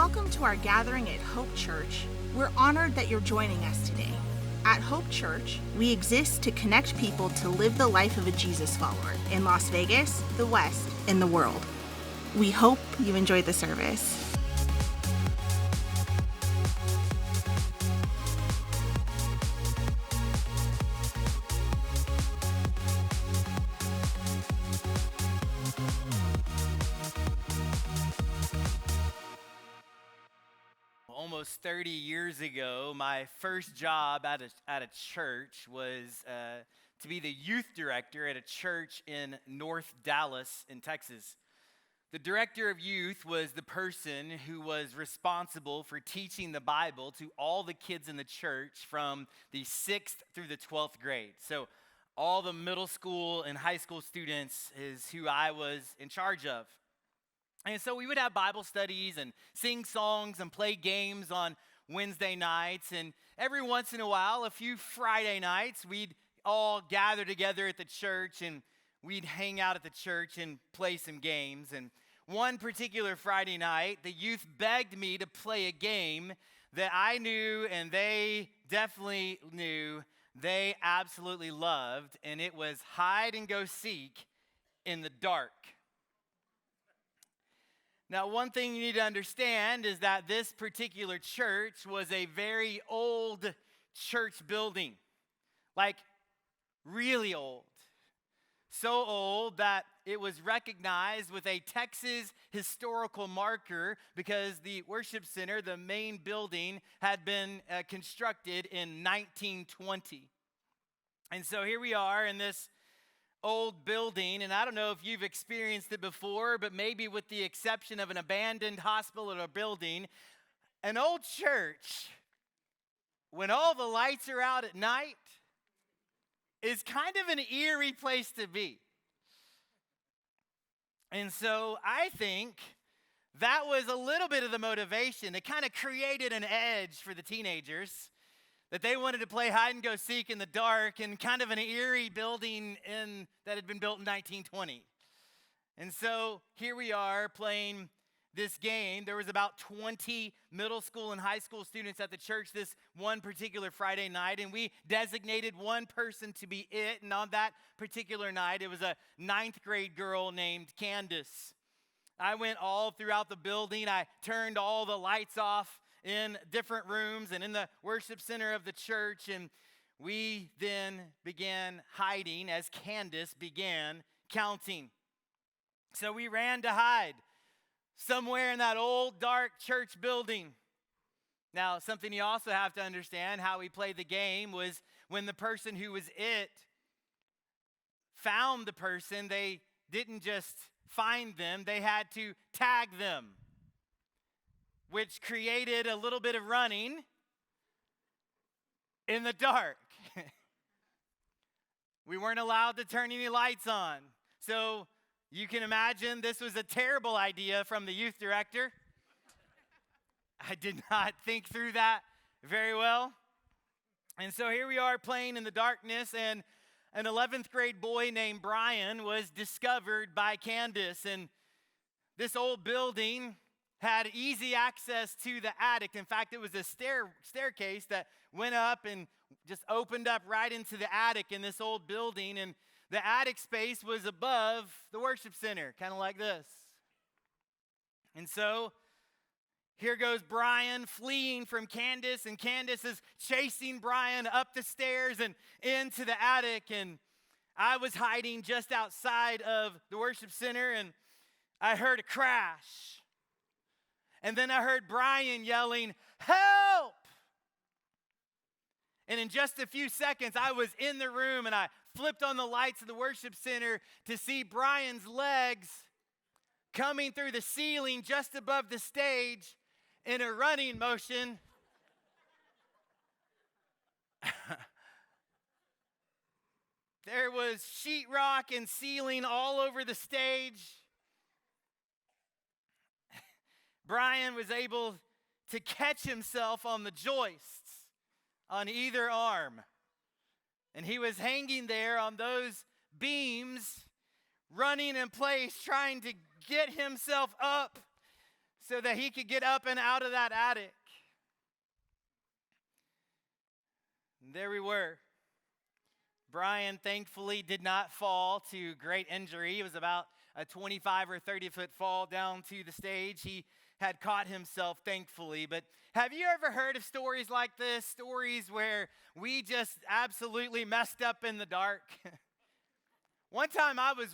Welcome to our gathering at Hope Church. We're honored that you're joining us today. At Hope Church, we exist to connect people to live the life of a Jesus follower in Las Vegas, the West, and the world. We hope you enjoy the service. Almost 30 years ago, my first job at a church was to be the youth director at a church in North Dallas in Texas. The director of youth was the person who was responsible for teaching the Bible to all the kids in the church from the 6th through the 12th grade. So all the middle school and high school students is who I was in charge of. And so we would have Bible studies and sing songs and play games on Wednesday nights. And every once in a while, a few Friday nights, we'd all gather together at the church and we'd hang out at the church and play some games. And one particular Friday night, the youth begged me to play a game that I knew and they definitely knew they absolutely loved. And it was hide and go seek in the dark. Now, one thing you need to understand is that this particular church was a very old church building, like really old. So old that it was recognized with a Texas historical marker because the worship center, the main building, had been constructed in 1920. And so here we are in this old building, and I don't know if you've experienced it before, but maybe with the exception of an abandoned hospital or building, an old church, when all the lights are out at night, is kind of an eerie place to be. And so I think that was a little bit of the motivation. It kind of created an edge for the teenagers that they wanted to play hide and go seek in the dark in kind of an eerie building that had been built in 1920. And so here we are playing this game. There was about 20 middle school and high school students at the church this one particular Friday night, and we designated one person to be it. And on that particular night, it was a 9th grade girl named Candace. I went all throughout the building. I turned all the lights off in different rooms and in the worship center of the church, and we then began hiding as Candace began counting. So we ran to hide somewhere in that old dark church building. Now, something you also have to understand how we played the game was when the person who was it found the person, they didn't just find them, they had to tag them, which created a little bit of running in the dark. We weren't allowed to turn any lights on. So you can imagine this was a terrible idea from the youth director. I did not think through that very well. And so here we are playing in the darkness, and an 11th grade boy named Brian was discovered by Candace. And this old building had easy access to the attic. In fact, it was a staircase that went up and just opened up right into the attic in this old building. And the attic space was above the worship center, kind of like this. And so here goes Brian fleeing from Candace, and Candace is chasing Brian up the stairs and into the attic. And I was hiding just outside of the worship center, and I heard a crash. And then I heard Brian yelling, "Help!" And in just a few seconds, I was in the room, and I flipped on the lights of the worship center to see Brian's legs coming through the ceiling just above the stage in a running motion. There was sheetrock and ceiling all over the stage. Brian was able to catch himself on the joists on either arm. And he was hanging there on those beams, running in place, trying to get himself up so that he could get up and out of that attic. And there we were. Brian thankfully did not fall to great injury. It was about a 25 or 30-foot fall down to the stage. He had caught himself, thankfully. But have you ever heard of stories like this? Stories where we just absolutely messed up in the dark? One time I was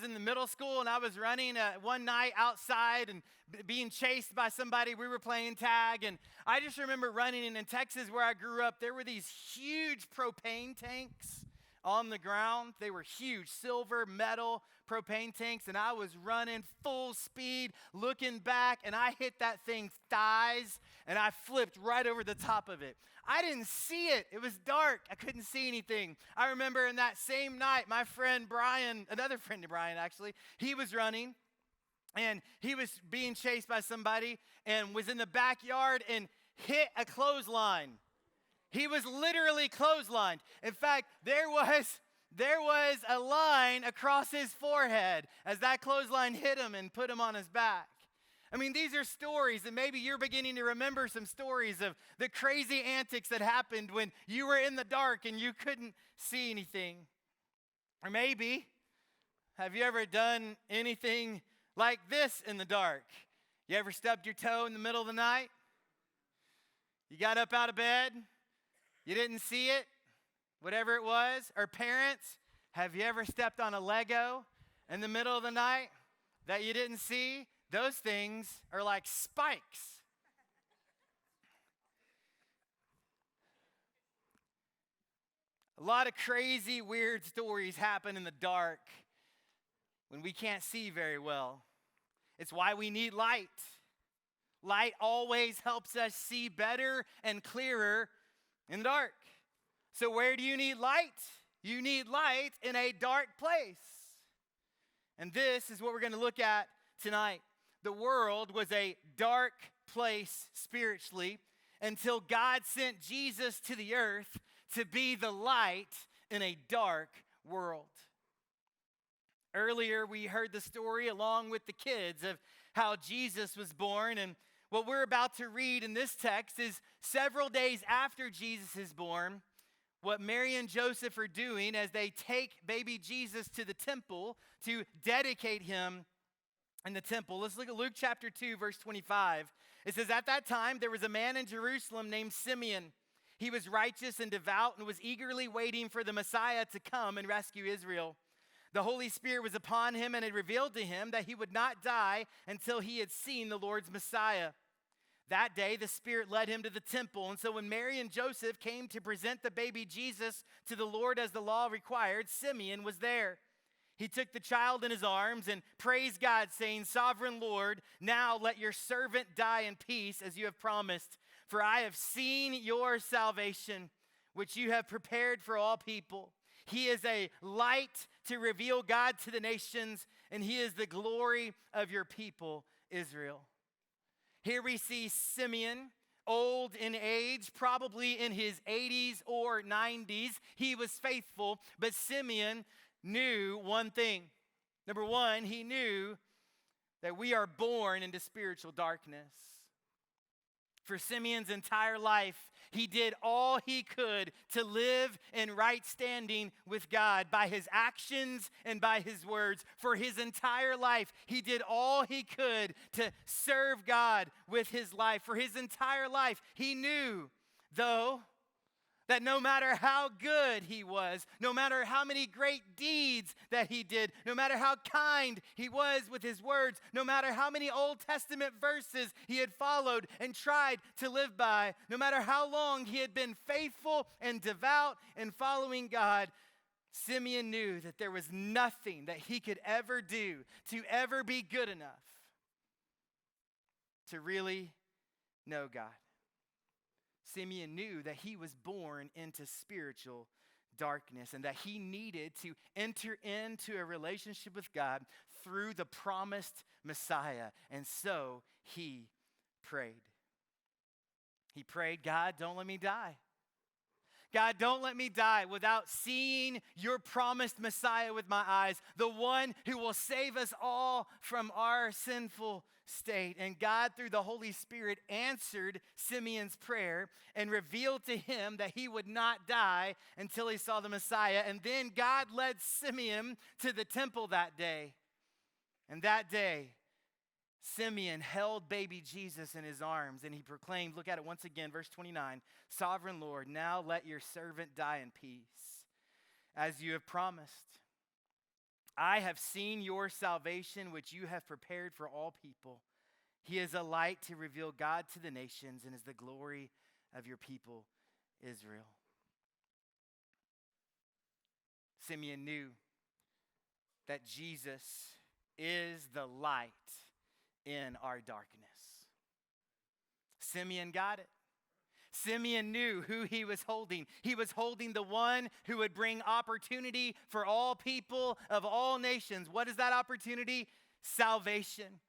in the middle school, and I was running one night outside and being chased by somebody. We were playing tag, and I just remember running. And in Texas, where I grew up, there were these huge propane tanks on the ground. They were huge, silver, metal propane tanks, and I was running full speed, looking back, and I hit that thing's thighs, and I flipped right over the top of it. I didn't see it. It was dark. I couldn't see anything. I remember in that same night, my friend Brian, another friend of Brian actually, he was running, and he was being chased by somebody and was in the backyard and hit a clothesline. He was literally clotheslined. In fact, there was a line across his forehead as that clothesline hit him and put him on his back. I mean, these are stories, and maybe you're beginning to remember some stories of the crazy antics that happened when you were in the dark and you couldn't see anything. Or maybe, have you ever done anything like this in the dark? You ever stubbed your toe in the middle of the night? You got up out of bed, you didn't see it, whatever it was. Or parents, have you ever stepped on a Lego in the middle of the night that you didn't see? Those things are like spikes. A lot of crazy, weird stories happen in the dark when we can't see very well. It's why we need light. Light always helps us see better and clearer in the dark. So where do you need light? You need light in a dark place. And this is what we're going to look at tonight. The world was a dark place spiritually until God sent Jesus to the earth to be the light in a dark world. Earlier, we heard the story along with the kids of how Jesus was born, and what we're about to read in this text is several days after Jesus is born, what Mary and Joseph are doing as they take baby Jesus to the temple to dedicate him in the temple. Let's look at Luke chapter 2, verse 25. It says, "At that time, there was a man in Jerusalem named Simeon. He was righteous and devout and was eagerly waiting for the Messiah to come and rescue Israel. The Holy Spirit was upon him and had revealed to him that he would not die until he had seen the Lord's Messiah. That day, the Spirit led him to the temple. And so when Mary and Joseph came to present the baby Jesus to the Lord as the law required, Simeon was there. He took the child in his arms and praised God, saying, 'Sovereign Lord, now let your servant die in peace as you have promised. For I have seen your salvation, which you have prepared for all people. He is a light to reveal God to the nations, and he is the glory of your people, Israel.'" Here we see Simeon, old in age, probably in his 80s or 90s. He was faithful, but Simeon knew one thing. Number one, he knew that we are born into spiritual darkness. For Simeon's entire life, he did all he could to live in right standing with God by his actions and by his words. For his entire life, he did all he could to serve God with his life. For his entire life, he knew, though, that no matter how good he was, no matter how many great deeds that he did, no matter how kind he was with his words, no matter how many Old Testament verses he had followed and tried to live by, no matter how long he had been faithful and devout in following God, Simeon knew that there was nothing that he could ever do to ever be good enough to really know God. Simeon knew that he was born into spiritual darkness and that he needed to enter into a relationship with God through the promised Messiah. And so he prayed. He prayed, "God, don't let me die. God, don't let me die without seeing your promised Messiah with my eyes, the one who will save us all from our sinful state. And God, through the Holy Spirit, answered Simeon's prayer and revealed to him that he would not die until he saw the Messiah. And then God led Simeon to the temple that day. And that day, Simeon held baby Jesus in his arms, and he proclaimed, look at it once again, verse 29, Sovereign Lord, now let your servant die in peace, as you have promised. I have seen your salvation, which you have prepared for all people. He is a light to reveal God to the nations and is the glory of your people, Israel. Simeon knew that Jesus is the light in our darkness. Simeon got it. Simeon knew who he was holding. He was holding the one who would bring opportunity for all people of all nations. What is that opportunity? Salvation.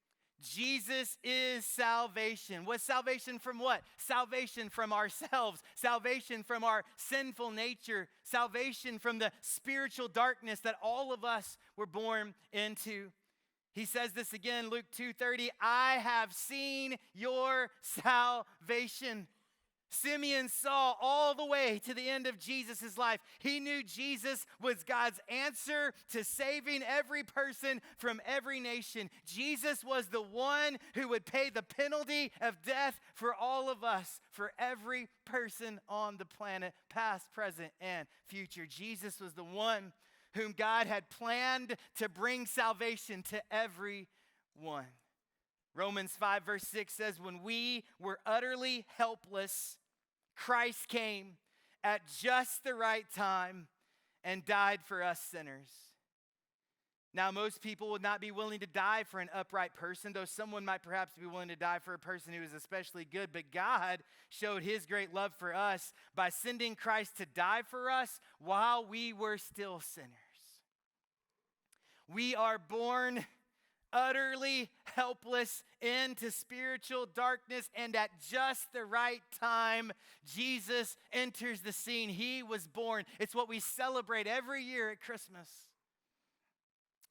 Jesus is salvation. What's salvation from what? Salvation from ourselves. Salvation from our sinful nature. Salvation from the spiritual darkness that all of us were born into. He says this again, Luke 2:30, I have seen your salvation. Simeon saw all the way to the end of Jesus' life. He knew Jesus was God's answer to saving every person from every nation. Jesus was the one who would pay the penalty of death for all of us, for every person on the planet, past, present, and future. Jesus was the one whom God had planned to bring salvation to everyone. Romans 5 verse 6 says, when we were utterly helpless, Christ came at just the right time and died for us sinners. Now, most people would not be willing to die for an upright person, though someone might perhaps be willing to die for a person who is especially good. But God showed his great love for us by sending Christ to die for us while we were still sinners. We are born utterly helpless into spiritual darkness, and at just the right time, Jesus enters the scene. He was born. It's what we celebrate every year at Christmas.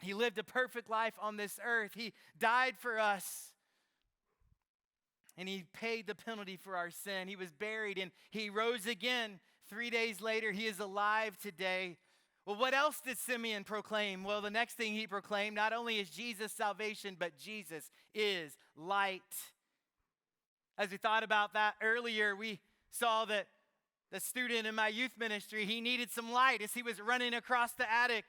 He lived a perfect life on this earth. He died for us, and he paid the penalty for our sin. He was buried, and he rose again. 3 days later, he is alive today. Well, what else did Simeon proclaim? Well, the next thing he proclaimed, not only is Jesus salvation, but Jesus is light. As we thought about that earlier, we saw that the student in my youth ministry, he needed some light as he was running across the attic.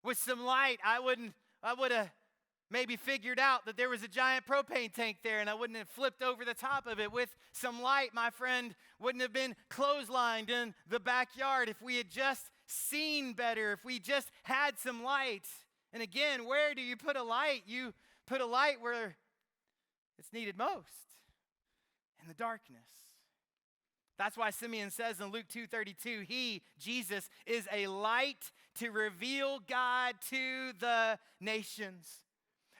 With some light, I would have maybe figured out that there was a giant propane tank there, and I wouldn't have flipped over the top of it. With some light, my friend wouldn't have been clotheslined in the backyard if we had just seen better, if we just had some light. And again, where do you put a light? You put a light where it's needed most, in the darkness. That's why Simeon says in Luke 2:32, he, Jesus, is a light to reveal God to the nations.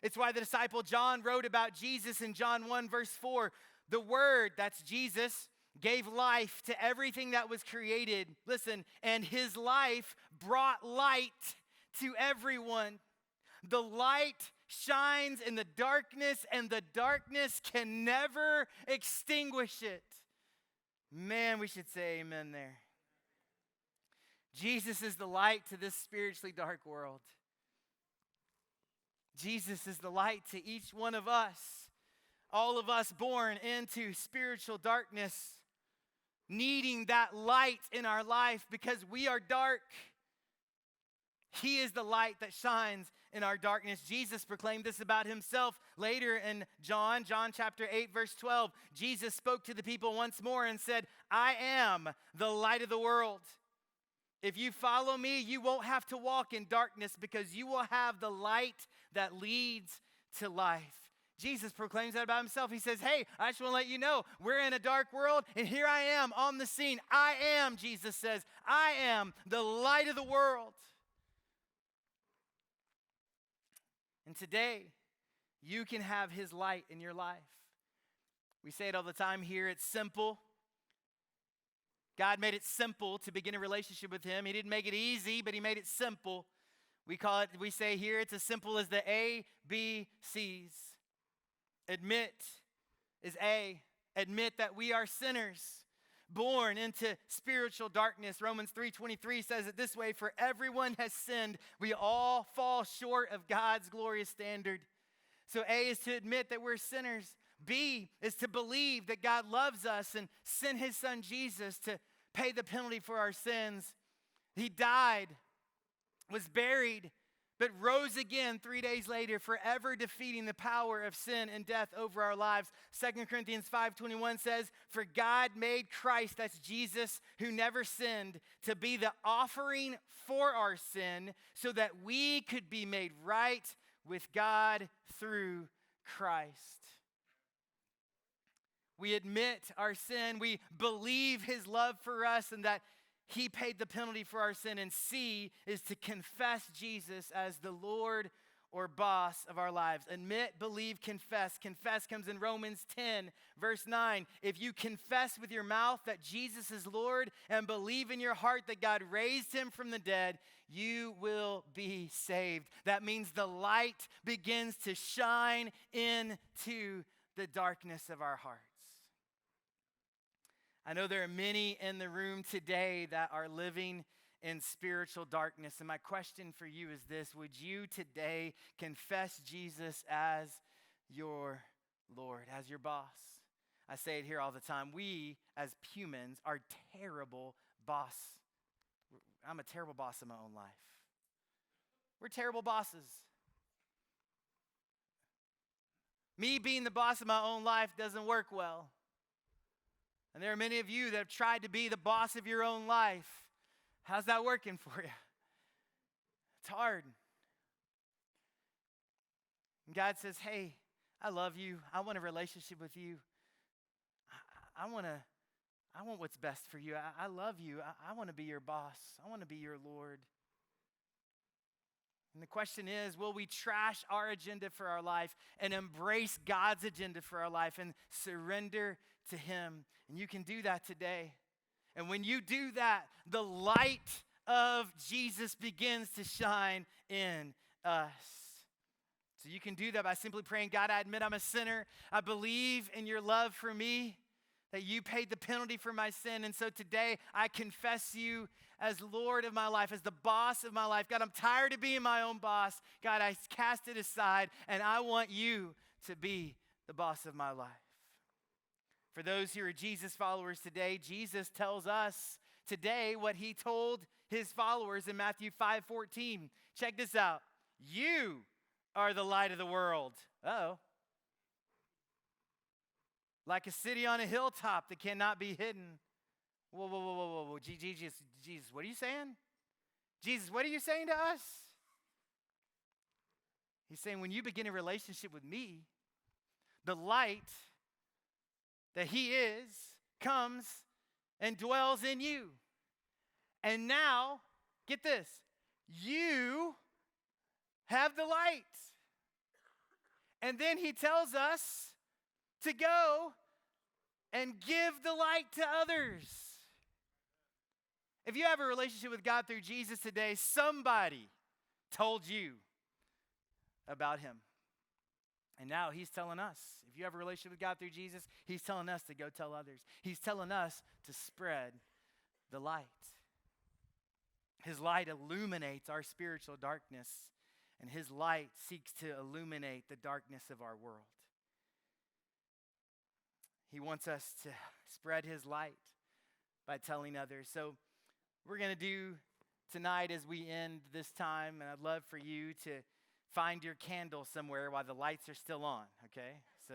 It's why the disciple John wrote about Jesus in John 1 verse 4. The Word, that's Jesus, gave life to everything that was created. Listen, and his life brought light to everyone. The light shines in the darkness, and the darkness can never extinguish it. Man, we should say amen there. Jesus is the light to this spiritually dark world. Jesus is the light to each one of us. All of us born into spiritual darkness, needing that light in our life because we are dark. He is the light that shines in our darkness. Jesus proclaimed this about himself later in John chapter 8, verse 12. Jesus spoke to the people once more and said, I am the light of the world. If you follow me, you won't have to walk in darkness because you will have the light that leads to life. Jesus proclaims that about himself. He says, hey, I just want to let you know, we're in a dark world, and here I am on the scene. I am, Jesus says, I am the light of the world. And today, you can have his light in your life. We say it all the time here. It's simple. God made it simple to begin a relationship with him. He didn't make it easy, but he made it simple. We say here, it's as simple as the ABCs. Admit is A. Admit that we are sinners, born into spiritual darkness. Romans 3:23 says it this way, for everyone has sinned. We all fall short of God's glorious standard. So A is to admit that we're sinners. B is to believe that God loves us and sent his son Jesus to pay the penalty for our sins. He died, was buried, but rose again 3 days later, forever defeating the power of sin and death over our lives. 2 Corinthians 5:21 says, for God made Christ, that's Jesus, who never sinned, to be the offering for our sin so that we could be made right with God through Christ. We admit our sin, we believe his love for us and that he paid the penalty for our sin. And C is to confess Jesus as the Lord or boss of our lives. Admit, believe, confess. Confess comes in Romans 10, verse 9. If you confess with your mouth that Jesus is Lord and believe in your heart that God raised him from the dead, you will be saved. That means the light begins to shine into the darkness of our hearts. I know there are many in the room today that are living in spiritual darkness. And my question for you is this: would you today confess Jesus as your Lord, as your boss? I say it here all the time. We, as humans, are terrible boss. I'm a terrible boss in my own life. We're terrible bosses. Me being the boss of my own life doesn't work well. And there are many of you that have tried to be the boss of your own life. How's that working for you? It's hard. And God says, hey, I love you. I want a relationship with you. I want what's best for you. I love you. I want to be your boss. I want to be your Lord. And the question is, will we trash our agenda for our life and embrace God's agenda for our life and surrender to him? And you can do that today. And when you do that, the light of Jesus begins to shine in us. So you can do that by simply praying, God, I admit I'm a sinner. I believe in your love for me, that you paid the penalty for my sin. And so today I confess you as Lord of my life, as the boss of my life. God, I'm tired of being my own boss. God, I cast it aside, and I want you to be the boss of my life. For those who are Jesus followers today, Jesus tells us today what he told his followers in Matthew 5:14. Check this out. You are the light of the world. Uh-oh. Like a city on a hilltop that cannot be hidden. Whoa. Jesus, what are you saying? Jesus, what are you saying to us? He's saying when you begin a relationship with me, the light that he is comes and dwells in you. And now, get this, you have the light. And then he tells us to go and give the light to others. If you have a relationship with God through Jesus today, somebody told you about him. And now he's telling us, if you have a relationship with God through Jesus, he's telling us to go tell others. He's telling us to spread the light. His light illuminates our spiritual darkness, and his light seeks to illuminate the darkness of our world. He wants us to spread his light by telling others. So we're going to do tonight as we end this time, and I'd love for you to find your candle somewhere while the lights are still on, okay? So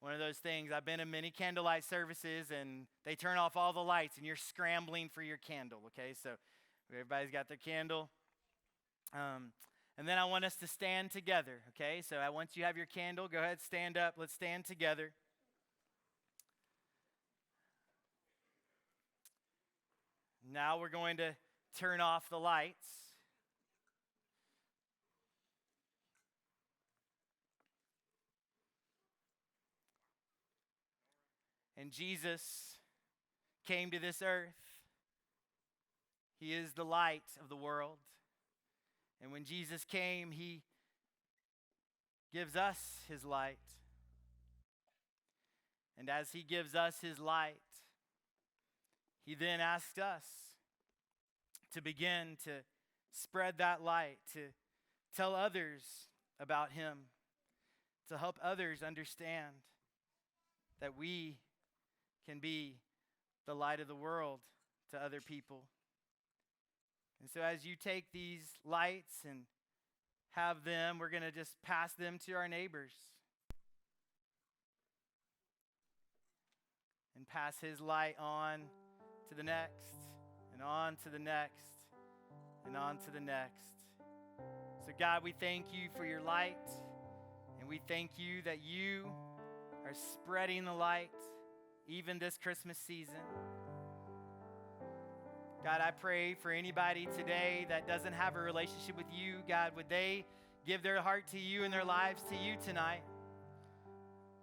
one of those things, I've been in many candlelight services, and they turn off all the lights, and you're scrambling for your candle, okay? So everybody's got their candle. And then I want us to stand together, okay? So once you have your candle, go ahead, stand up. Let's stand together. Now we're going to turn off the lights. And Jesus came to this earth. He is the light of the world. And when Jesus came, he gives us his light. And as he gives us his light, he then asks us to begin to spread that light, to tell others about him, to help others understand that we can be the light of the world to other people. And so as you take these lights and have them, we're going to just pass them to our neighbors. And pass his light on to the next, and on to the next, and on to the next. So God, we thank you for your light, and we thank you that you are spreading the light even this Christmas season. God, I pray for anybody today that doesn't have a relationship with you. God, would they give their heart to you and their lives to you tonight?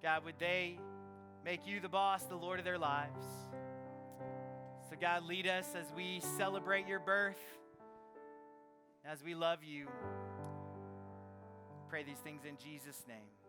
God, would they make you the boss, the Lord of their lives? So God, lead us as we celebrate your birth, as we love you. Pray these things in Jesus' name.